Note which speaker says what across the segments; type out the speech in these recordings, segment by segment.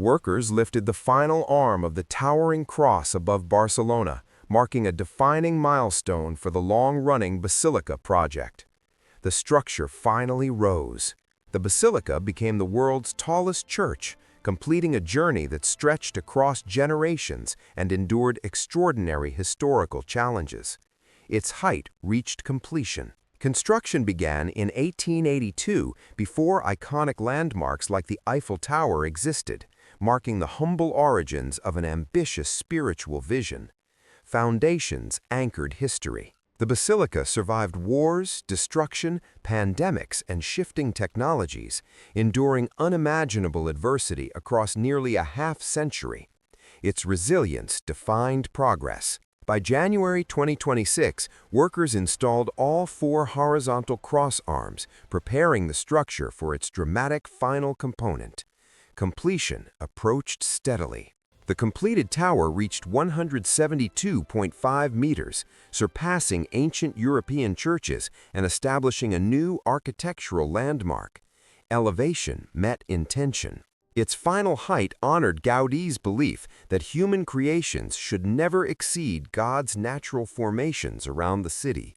Speaker 1: Workers lifted the final arm of the towering cross above Barcelona, marking a defining milestone for the long-running basilica project. The structure finally rose. The basilica became the world's tallest church, completing a journey that stretched across generations and endured extraordinary historical challenges. Its height reached completion. Construction began in 1882 before iconic landmarks like the Eiffel Tower existed, marking the humble origins of an ambitious spiritual vision. Foundations anchored history. The basilica survived wars, destruction, pandemics, and shifting technologies, enduring unimaginable adversity across nearly a half-century. Its resilience defined progress. By January 2026, workers installed all 4 horizontal cross arms, preparing the structure for its dramatic final component. Completion approached steadily. The completed tower reached 172.5 meters, surpassing ancient European churches and establishing a new architectural landmark. Elevation met intention. Its final height honored Gaudí's belief that human creations should never exceed God's natural formations around the city.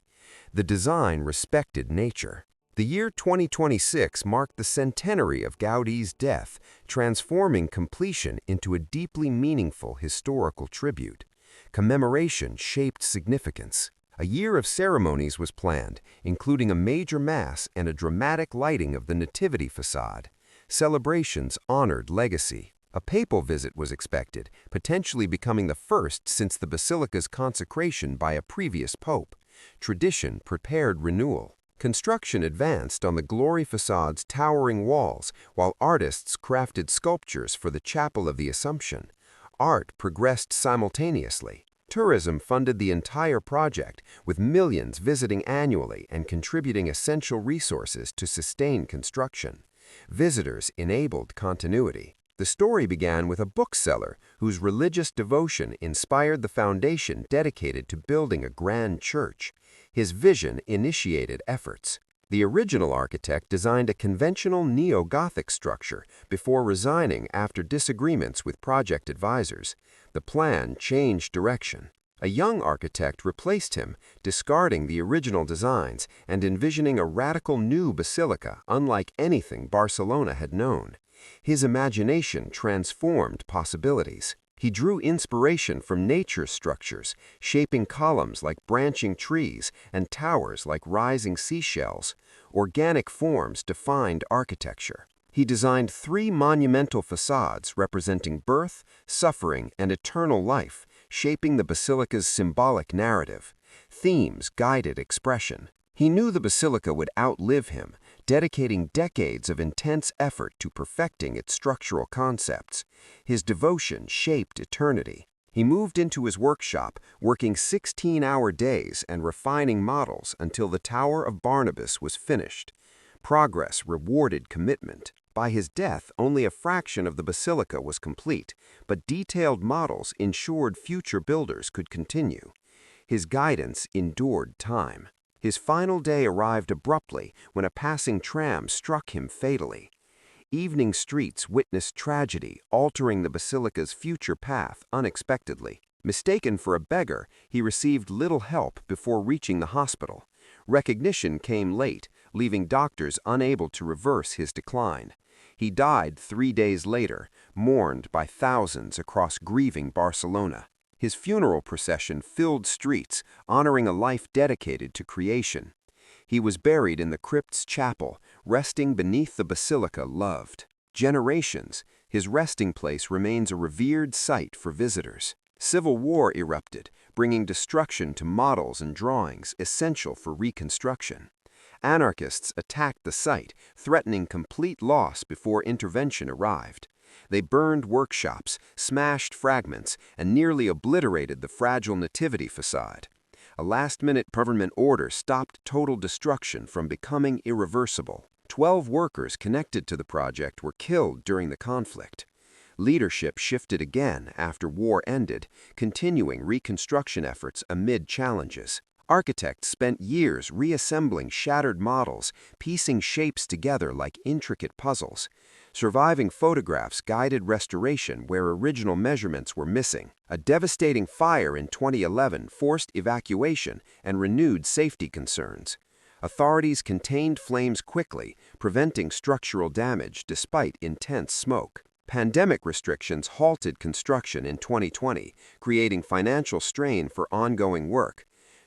Speaker 1: The design respected nature. The year 2026 marked the centenary of Gaudí's death, transforming completion into a deeply meaningful historical tribute. Commemoration shaped significance. A year of ceremonies was planned, including a major mass and a dramatic lighting of the Nativity facade. Celebrations honored legacy. A papal visit was expected, potentially becoming the first since the basilica's consecration by a previous pope. Tradition prepared renewal. Construction advanced on the glory facade's towering walls, while artists crafted sculptures for the Chapel of the Assumption. Art progressed simultaneously. Tourism funded the entire project, with millions visiting annually and contributing essential resources to sustain construction. Visitors enabled continuity. The story began with a bookseller whose religious devotion inspired the foundation dedicated to building a grand church. His vision initiated efforts. The original architect designed a conventional neo-Gothic structure before resigning after disagreements with project advisors. The plan changed direction. A young architect replaced him, discarding the original designs and envisioning a radical new basilica unlike anything Barcelona had known. His imagination transformed possibilities. He drew inspiration from nature's structures, shaping columns like branching trees and towers like rising seashells. Organic forms defined architecture. He designed 3 monumental facades representing birth, suffering, and eternal life, shaping the basilica's symbolic narrative. Themes guided expression. He knew the basilica would outlive him, dedicating decades of intense effort to perfecting its structural concepts. His devotion shaped eternity. He moved into his workshop, working 16-hour days and refining models until the Tower of Barnabas was finished. Progress rewarded commitment. By his death, only a fraction of the basilica was complete, but detailed models ensured future builders could continue. His guidance endured time. His final day arrived abruptly when a passing tram struck him fatally. Evening streets witnessed tragedy, altering the basilica's future path unexpectedly. Mistaken for a beggar, he received little help before reaching the hospital. Recognition came late, leaving doctors unable to reverse his decline. He died 3 days later, mourned by thousands across grieving Barcelona. His funeral procession filled streets, honoring a life dedicated to creation. He was buried in the crypt's chapel, resting beneath the basilica loved. Generations, his resting place remains a revered site for visitors. Civil war erupted, bringing destruction to models and drawings essential for reconstruction. Anarchists attacked the site, threatening complete loss before intervention arrived. They burned workshops, smashed fragments, and nearly obliterated the fragile Nativity facade. A last-minute government order stopped total destruction from becoming irreversible. 12 workers connected to the project were killed during the conflict. Leadership shifted again after war ended, continuing reconstruction efforts amid challenges. Architects spent years reassembling shattered models, piecing shapes together like intricate puzzles. Surviving photographs guided restoration where original measurements were missing. A devastating fire in 2011 forced evacuation and renewed safety concerns. Authorities contained flames quickly, preventing structural damage despite intense smoke. Pandemic restrictions halted construction in 2020, creating financial strain for ongoing work.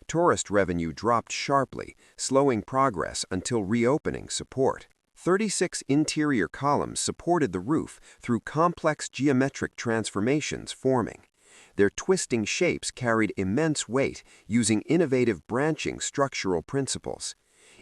Speaker 1: Tourist revenue dropped sharply, slowing progress until reopening support. 36 interior columns supported the roof through complex geometric transformations forming. Their twisting shapes carried immense weight using innovative branching structural principles.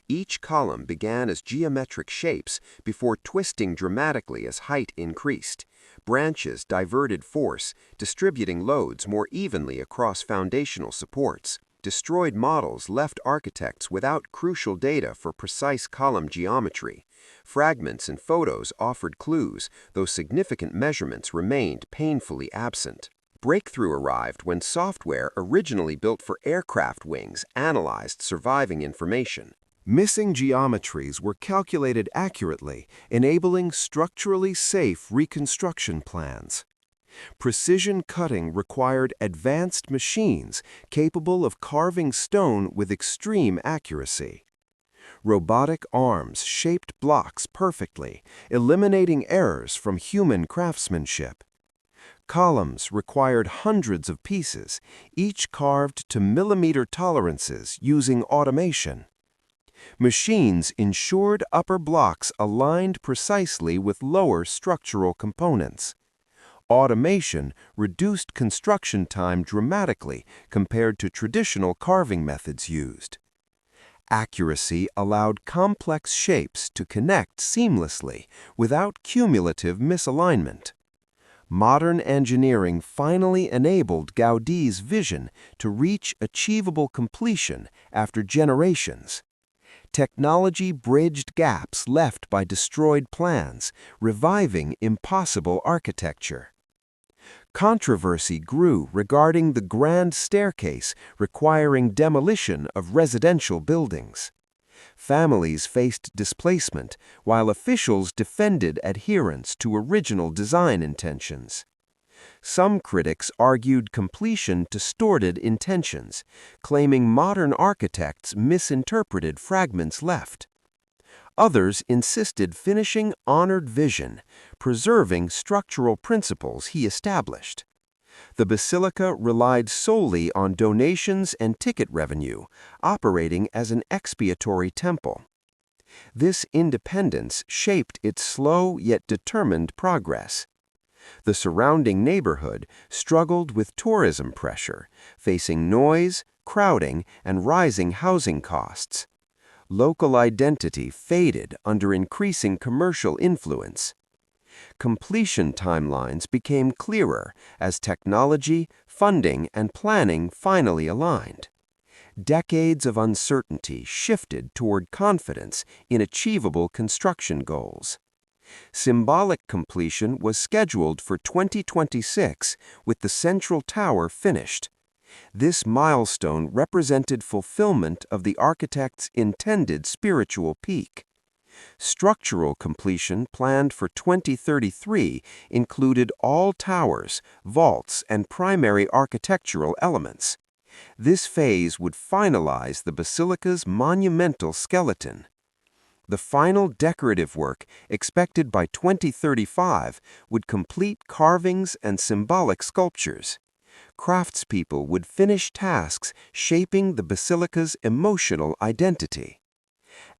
Speaker 1: Each column began as geometric shapes before twisting dramatically as height increased. Branches diverted force, distributing loads more evenly across foundational supports. Destroyed models left architects without crucial data for precise column geometry. Fragments and photos offered clues, though significant measurements remained painfully absent. Breakthrough arrived when software originally built for aircraft wings analyzed surviving information. Missing geometries were calculated accurately, enabling structurally safe reconstruction plans. Precision cutting required advanced machines capable of carving stone with extreme accuracy. Robotic arms shaped blocks perfectly, eliminating errors from human craftsmanship. Columns required hundreds of pieces, each carved to millimeter tolerances using automation. Machines ensured upper blocks aligned precisely with lower structural components. Automation reduced construction time dramatically compared to traditional carving methods used. Accuracy allowed complex shapes to connect seamlessly without cumulative misalignment. Modern engineering finally enabled Gaudí's vision to reach achievable completion after generations. Technology bridged gaps left by destroyed plans, reviving impossible architecture. Controversy grew regarding the grand staircase requiring demolition of residential buildings. Families faced displacement, while officials defended adherence to original design intentions. Some critics argued completion distorted intentions, claiming modern architects misinterpreted fragments left. Others insisted finishing honored vision, preserving structural principles he established. The basilica relied solely on donations and ticket revenue, operating as an expiatory temple. This independence shaped its slow yet determined progress. The surrounding neighborhood struggled with tourism pressure, facing noise, crowding, and rising housing costs. Local identity faded under increasing commercial influence. Completion timelines became clearer as technology, funding, and planning finally aligned. Decades of uncertainty shifted toward confidence in achievable construction goals. Symbolic completion was scheduled for 2026, with the central tower finished. This milestone represented fulfillment of the architect's intended spiritual peak. Structural completion planned for 2033 included all towers, vaults, and primary architectural elements. This phase would finalize the basilica's monumental skeleton. The final decorative work, expected by 2035, would complete carvings and symbolic sculptures. Craftspeople would finish tasks shaping the basilica's emotional identity.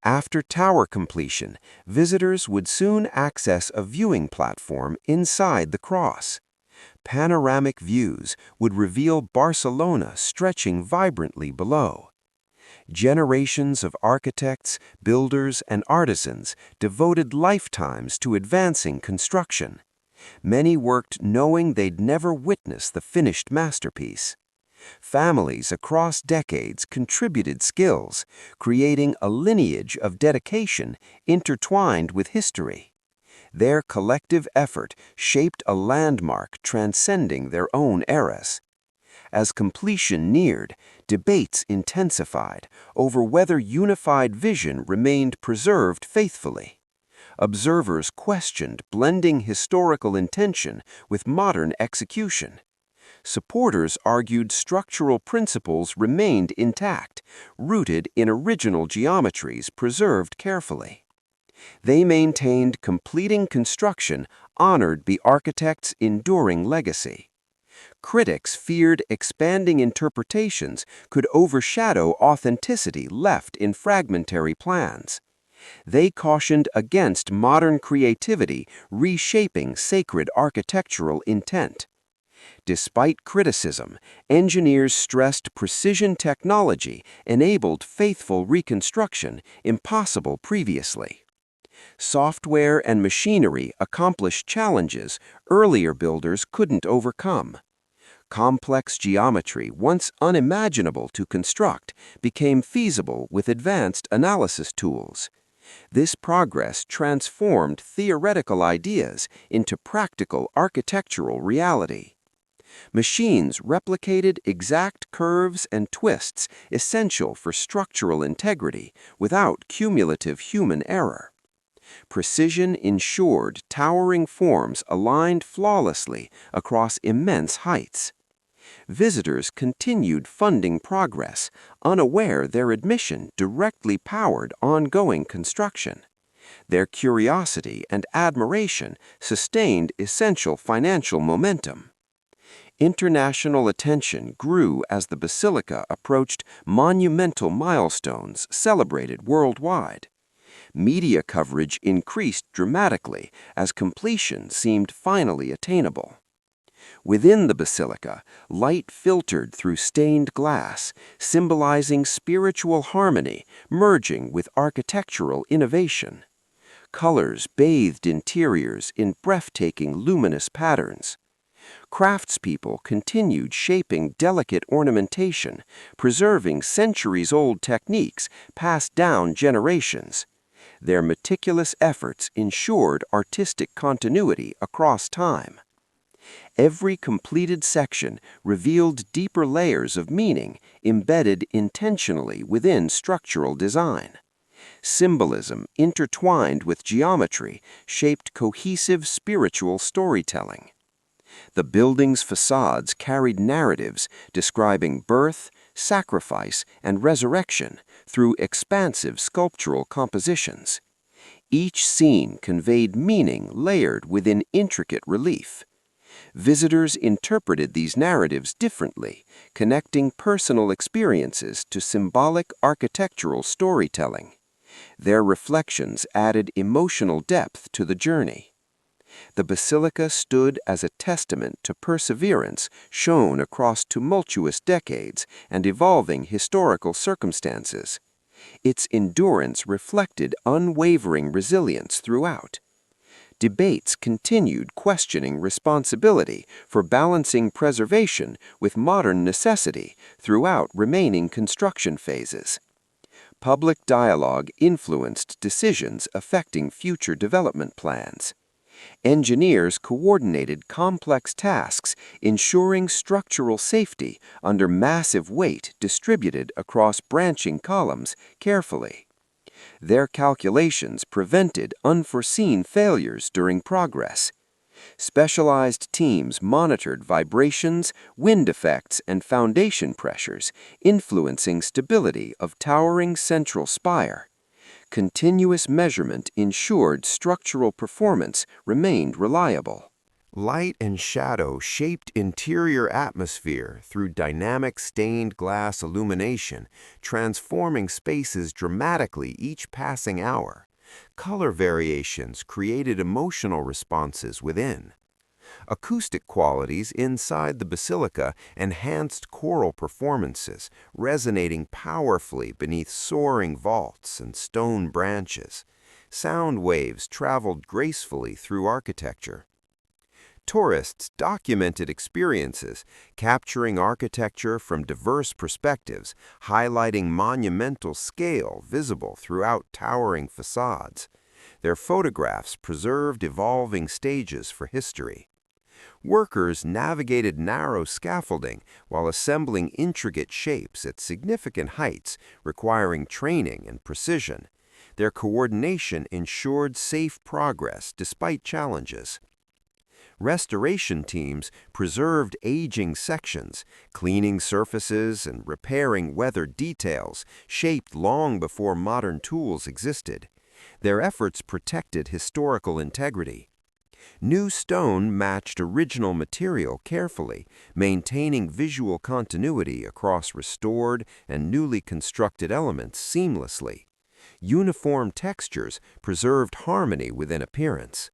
Speaker 1: After tower completion, visitors would soon access a viewing platform inside the cross. Panoramic views would reveal Barcelona stretching vibrantly below. Generations of architects, builders, and artisans devoted lifetimes to advancing construction. Many worked knowing they'd never witness the finished masterpiece. Families across decades contributed skills, creating a lineage of dedication intertwined with history. Their collective effort shaped a landmark transcending their own eras. As completion neared, debates intensified over whether unified vision remained preserved faithfully. Observers questioned blending historical intention with modern execution. Supporters argued structural principles remained intact, rooted in original geometries preserved carefully. They maintained completing construction honored the architect's enduring legacy. Critics feared expanding interpretations could overshadow authenticity left in fragmentary plans. They cautioned against modern creativity reshaping sacred architectural intent. Despite criticism, engineers stressed precision technology enabled faithful reconstruction impossible previously. Software and machinery accomplished challenges earlier builders couldn't overcome. Complex geometry, once unimaginable to construct, became feasible with advanced analysis tools. This progress transformed theoretical ideas into practical architectural reality. Machines replicated exact curves and twists essential for structural integrity without cumulative human error. Precision ensured towering forms aligned flawlessly across immense heights. Visitors continued funding progress, unaware their admission directly powered ongoing construction. Their curiosity and admiration sustained essential financial momentum. International attention grew as the basilica approached monumental milestones celebrated worldwide. Media coverage increased dramatically as completion seemed finally attainable. Within the basilica, light filtered through stained glass, symbolizing spiritual harmony merging with architectural innovation. Colors bathed interiors in breathtaking luminous patterns. Craftspeople continued shaping delicate ornamentation, preserving centuries-old techniques passed down generations. Their meticulous efforts ensured artistic continuity across time. Every completed section revealed deeper layers of meaning embedded intentionally within structural design. Symbolism intertwined with geometry shaped cohesive spiritual storytelling. The building's facades carried narratives describing birth, sacrifice, and resurrection through expansive sculptural compositions. Each scene conveyed meaning layered within intricate relief. Visitors interpreted these narratives differently, connecting personal experiences to symbolic architectural storytelling. Their reflections added emotional depth to the journey. The basilica stood as a testament to perseverance shown across tumultuous decades and evolving historical circumstances. Its endurance reflected unwavering resilience throughout. Debates continued questioning responsibility for balancing preservation with modern necessity throughout remaining construction phases. Public dialogue influenced decisions affecting future development plans. Engineers coordinated complex tasks, ensuring structural safety under massive weight distributed across branching columns carefully. Their calculations prevented unforeseen failures during progress. Specialized teams monitored vibrations, wind effects, and foundation pressures, influencing stability of towering central spire. Continuous measurement ensured structural performance remained reliable. Light and shadow shaped interior atmosphere through dynamic stained glass illumination, transforming spaces dramatically each passing hour. Color variations created emotional responses within. Acoustic qualities inside the basilica enhanced choral performances, resonating powerfully beneath soaring vaults and stone branches. Sound waves traveled gracefully through architecture. Tourists documented experiences, capturing architecture from diverse perspectives, highlighting monumental scale visible throughout towering facades. Their photographs preserved evolving stages for history. Workers navigated narrow scaffolding while assembling intricate shapes at significant heights, requiring training and precision. Their coordination ensured safe progress despite challenges. Restoration teams preserved aging sections, cleaning surfaces and repairing weathered details shaped long before modern tools existed. Their efforts protected historical integrity. New stone matched original material carefully, maintaining visual continuity across restored and newly constructed elements seamlessly. Uniform textures preserved harmony within appearance.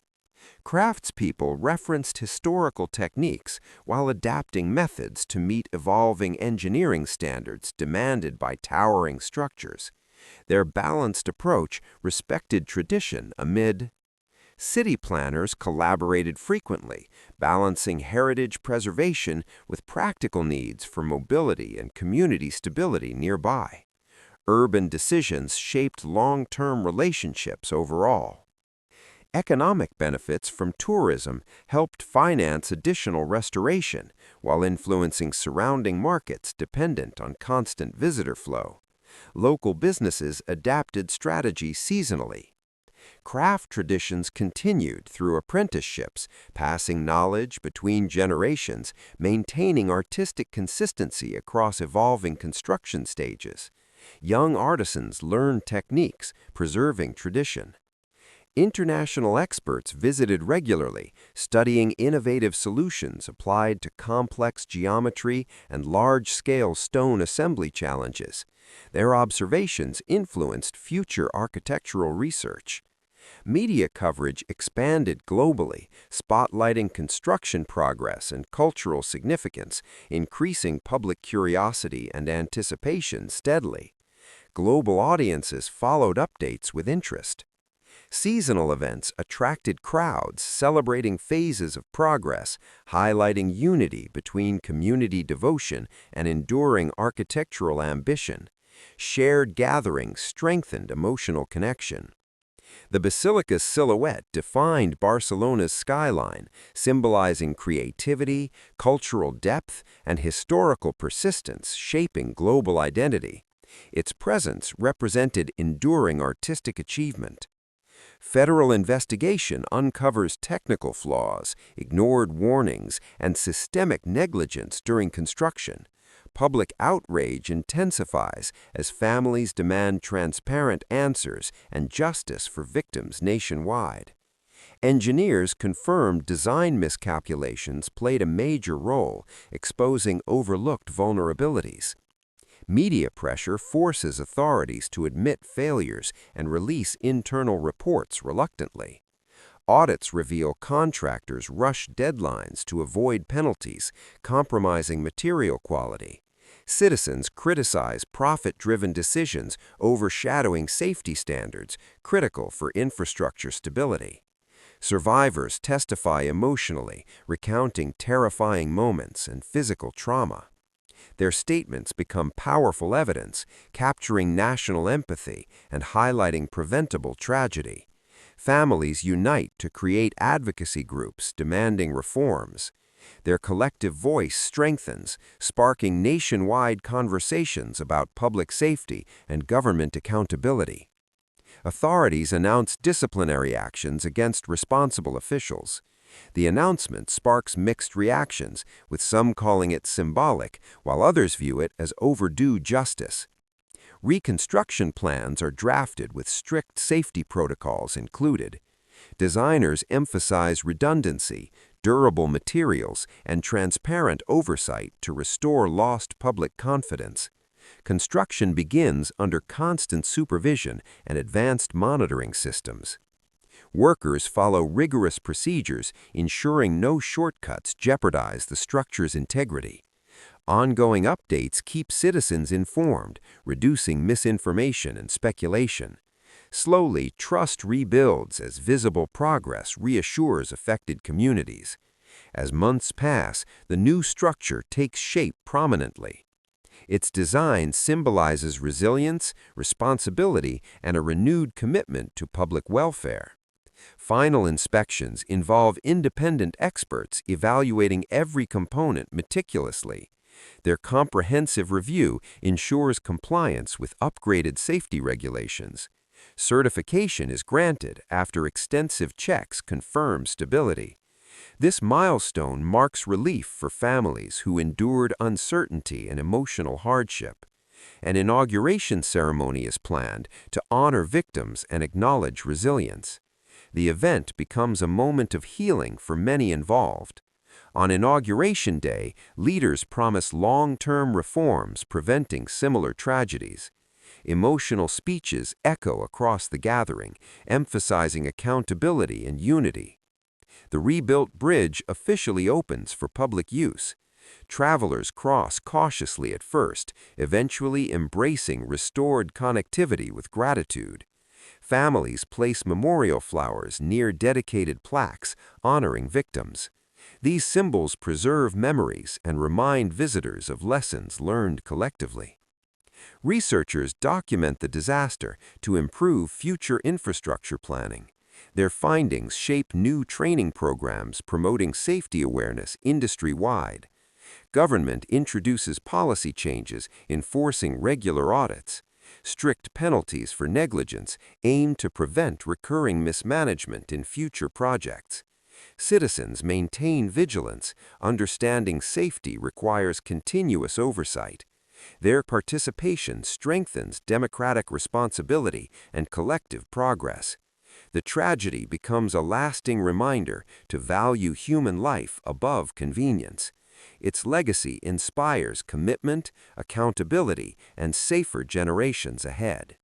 Speaker 1: Craftspeople referenced historical techniques while adapting methods to meet evolving engineering standards demanded by towering structures. Their balanced approach respected tradition amid. City planners collaborated frequently, balancing heritage preservation with practical needs for mobility and community stability nearby. Urban decisions shaped long-term relationships overall. Economic benefits from tourism helped finance additional restoration, while influencing surrounding markets dependent on constant visitor flow. Local businesses adapted strategies seasonally. Craft traditions continued through apprenticeships, passing knowledge between generations, maintaining artistic consistency across evolving construction stages. Young artisans learned techniques, preserving tradition. International experts visited regularly, studying innovative solutions applied to complex geometry and large-scale stone assembly challenges. Their observations influenced future architectural research. Media coverage expanded globally, spotlighting construction progress and cultural significance, increasing public curiosity and anticipation steadily. Global audiences followed updates with interest. Seasonal events attracted crowds celebrating phases of progress, highlighting unity between community devotion and enduring architectural ambition. Shared gatherings strengthened emotional connection. The basilica's silhouette defined Barcelona's skyline, symbolizing creativity, cultural depth, and historical persistence shaping global identity. Its presence represented enduring artistic achievement. Federal investigation uncovers technical flaws, ignored warnings, and systemic negligence during construction. Public outrage intensifies as families demand transparent answers and justice for victims nationwide. Engineers confirmed design miscalculations played a major role, exposing overlooked vulnerabilities. Media pressure forces authorities to admit failures and release internal reports reluctantly. Audits reveal contractors rush deadlines to avoid penalties, compromising material quality. Citizens criticize profit-driven decisions overshadowing safety standards critical for infrastructure stability. Survivors testify emotionally, recounting terrifying moments and physical trauma. Their statements become powerful evidence, capturing national empathy and highlighting preventable tragedy. Families unite to create advocacy groups demanding reforms. Their collective voice strengthens, sparking nationwide conversations about public safety and government accountability. Authorities announce disciplinary actions against responsible officials. The announcement sparks mixed reactions, with some calling it symbolic, while others view it as overdue justice. Reconstruction plans are drafted with strict safety protocols included. Designers emphasize redundancy, durable materials, and transparent oversight to restore lost public confidence. Construction begins under constant supervision and advanced monitoring systems. Workers follow rigorous procedures, ensuring no shortcuts jeopardize the structure's integrity. Ongoing updates keep citizens informed, reducing misinformation and speculation. Slowly, trust rebuilds as visible progress reassures affected communities. As months pass, the new structure takes shape prominently. Its design symbolizes resilience, responsibility, and a renewed commitment to public welfare. Final inspections involve independent experts evaluating every component meticulously. Their comprehensive review ensures compliance with upgraded safety regulations. Certification is granted after extensive checks confirm stability. This milestone marks relief for families who endured uncertainty and emotional hardship. An inauguration ceremony is planned to honor victims and acknowledge resilience. The event becomes a moment of healing for many involved. On Inauguration Day, leaders promise long-term reforms preventing similar tragedies. Emotional speeches echo across the gathering, emphasizing accountability and unity. The rebuilt bridge officially opens for public use. Travelers cross cautiously at first, eventually embracing restored connectivity with gratitude. Families place memorial flowers near dedicated plaques honoring victims. These symbols preserve memories and remind visitors of lessons learned collectively. Researchers document the disaster to improve future infrastructure planning. Their findings shape new training programs promoting safety awareness industry-wide. Government introduces policy changes enforcing regular audits. Strict penalties for negligence aim to prevent recurring mismanagement in future projects. Citizens maintain vigilance, understanding safety requires continuous oversight. Their participation strengthens democratic responsibility and collective progress. The tragedy becomes a lasting reminder to value human life above convenience. Its legacy inspires commitment, accountability, and safer generations ahead.